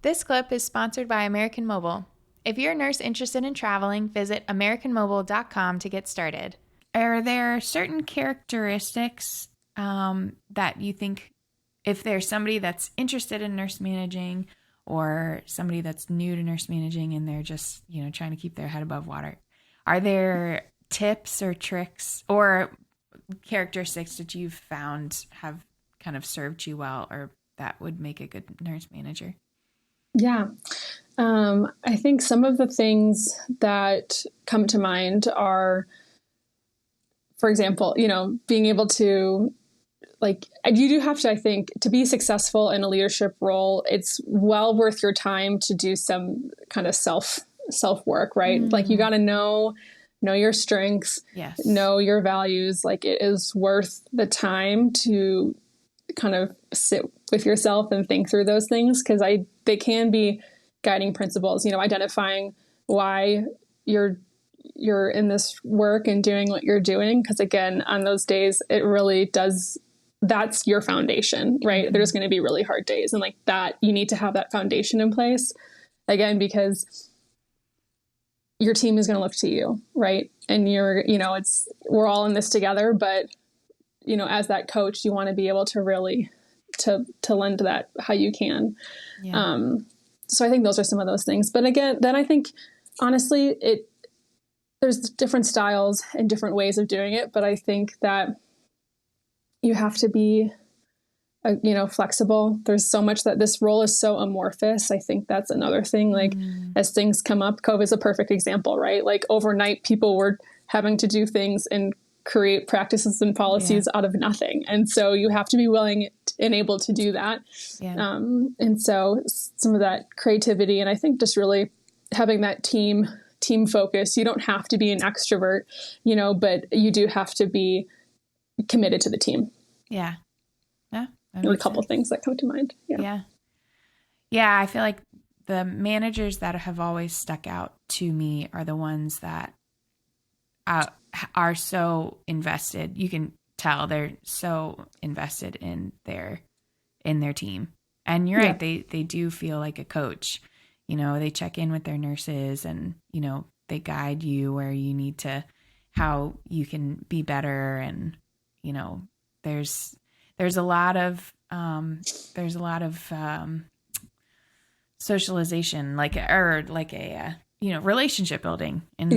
This clip is sponsored by American Mobile. If you're a nurse interested in traveling, visit AmericanMobile.com to get started. Are there certain characteristics that you think, if there's somebody that's interested in nurse managing or somebody that's new to nurse managing and they're just, trying to keep their head above water, are there tips or tricks or characteristics that you've found have kind of served you well or that would make a good nurse manager? Yeah. I think some of the things that come to mind are, for example, being able to, you do have to, I think, to be successful in a leadership role, it's well worth your time to do some kind of self work, right? Like you got to know your strengths, Yes. know your values. Like it is worth the time to kind of sit with yourself and think through those things, because they can be guiding principles, identifying why you're in this work and doing what you're doing. Because again, on those days, it really does, that's your foundation, right? Mm-hmm. There's going to be really hard days, and like that, you need to have that foundation in place again, because your team is going to look to you, right? And we're all in this together, but as that coach, you want to be able to really to lend to that how you can. Yeah. So I think those are some of those things. But again, then I think honestly, there's different styles and different ways of doing it. But I think that you have to be, flexible. There's so much that this role is so amorphous. I think that's another thing. Like as things come up, COVID is a perfect example, right? Like overnight, people were having to do things and create practices and policies out of nothing. And so you have to be willing and able to do that. Yeah. And so some of that creativity, and I think just really having that team focus. You don't have to be an extrovert, but you do have to be committed to the team. Yeah. Yeah. There are a couple of things that come to mind. Yeah. Yeah. I feel like the managers that have always stuck out to me are the ones that are so invested. You can tell they're so invested in their team. And you're right. They do feel like a coach. They check in with their nurses and, they guide you where you need to, how you can be better. And, there's a lot of socialization, like a relationship building. And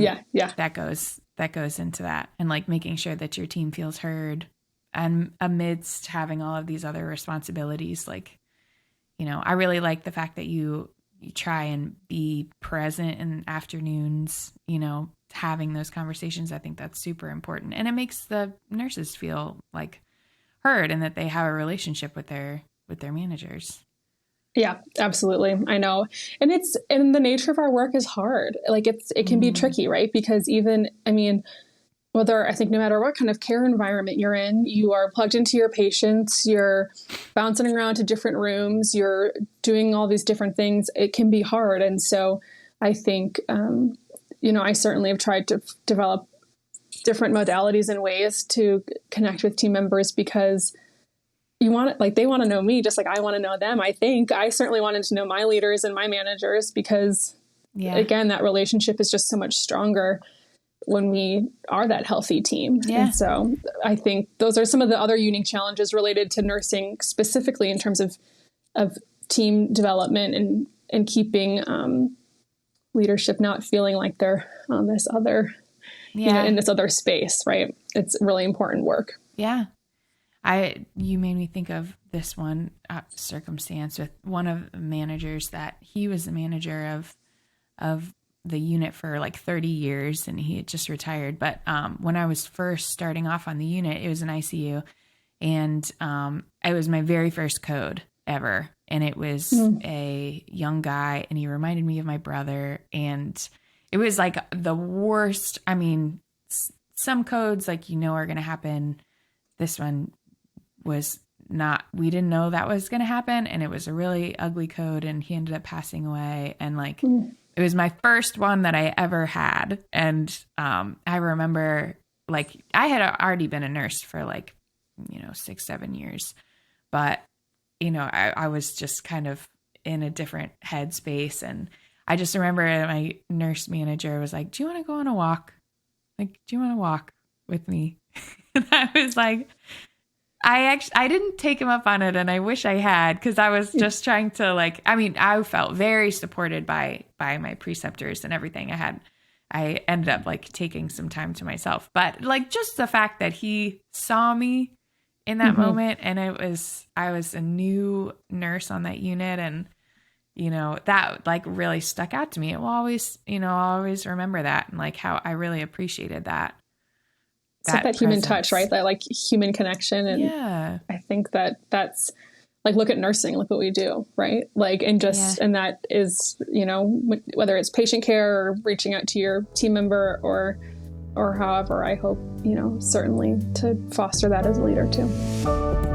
that goes into that, and like making sure that your team feels heard, and amidst having all of these other responsibilities, like, I really like the fact that you try and be present in afternoons, having those conversations. I think that's super important, and it makes the nurses feel like heard and that they have a relationship with their managers. Yeah, absolutely. I know. And the nature of our work is hard. Like it can be tricky, right? Because I think no matter what kind of care environment you're in, you are plugged into your patients, you're bouncing around to different rooms, you're doing all these different things. It can be hard. And so I think, I certainly have tried to develop different modalities and ways to connect with team members, because they want to know me just like I want to know them. I think I certainly wanted to know my leaders and my managers, because again, that relationship is just so much stronger when we are that healthy team. Yeah. And so I think those are some of the other unique challenges related to nursing, specifically in terms of team development and keeping leadership not feeling like they're on this other, in this other space, right? It's really important work. Yeah. You made me think of this one circumstance with one of the managers that he was the manager of the unit for like 30 years and he had just retired. But when I was first starting off on the unit, it was an ICU, and it was my very first code ever. And it was a young guy, and he reminded me of my brother, and it was like the worst. I mean, some codes are going to happen. This one was not, we didn't know that was going to happen. And it was a really ugly code, and he ended up passing away. And it was my first one that I ever had. And I remember I had already been a nurse for 6-7 years, but I was just kind of in a different headspace. And I just remember my nurse manager was like, do you want to go on a walk? Like, do you want to walk with me? And I was like, I didn't take him up on it, and I wish I had, because I was just trying to like, I mean, I felt very supported by my preceptors and everything. I ended up like taking some time to myself, but like just the fact that he saw me in that moment, and I was a new nurse on that unit, and that like really stuck out to me. It will always, I'll always remember that, and like how I really appreciated that. It's like that human touch, right? That like human connection. And yeah, I think that's like, look at nursing, look what we do, right? Like, and that is, whether it's patient care or reaching out to your team member or however, I hope, certainly to foster that as a leader too.